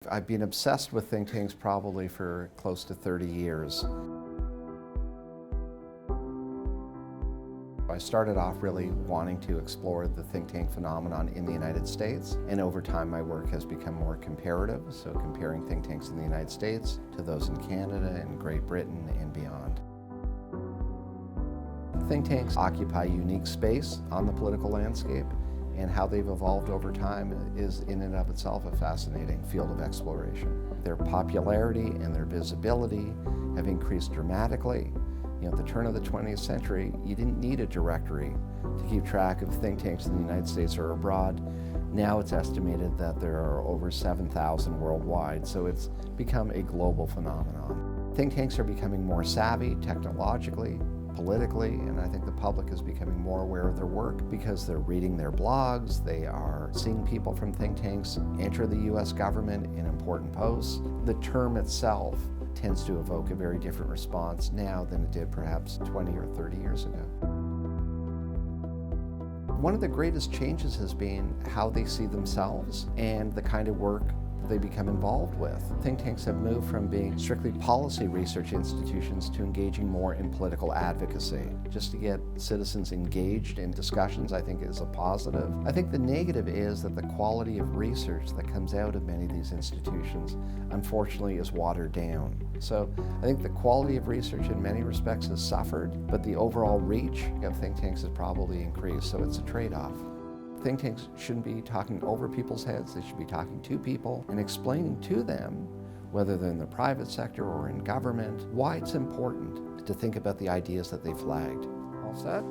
I've been obsessed with think tanks probably for close to 30 years. I started off really wanting to explore the think tank phenomenon in the United States, and over time my work has become more comparative, so comparing think tanks in the United States to those in Canada and Great Britain and beyond. Think tanks occupy unique space on the political landscape, and how they've evolved over time is in and of itself a fascinating field of exploration. Their popularity and their visibility have increased dramatically. At the turn of the 20th century, you didn't need a directory to keep track of think tanks in the United States or abroad. Now it's estimated that there are over 7,000 worldwide, so it's become a global phenomenon. Think tanks are becoming more savvy technologically, politically, and I think the public is becoming more aware of their work because they're reading their blogs, they are seeing people from think tanks enter the US government in important posts. The term itself tends to evoke a very different response now than it did perhaps 20 or 30 years ago. One of the greatest changes has been how they see themselves and the kind of work they become involved with. Think tanks have moved from being strictly policy research institutions to engaging more in political advocacy. Just to get citizens engaged in discussions, I think, is a positive. I think the negative is that the quality of research that comes out of many of these institutions, unfortunately, is watered down. So I think the quality of research in many respects has suffered, but the overall reach of think tanks has probably increased, so it's a trade-off. Think tanks shouldn't be talking over people's heads, they should be talking to people and explaining to them, whether they're in the private sector or in government, why it's important to think about the ideas that they flagged. All set?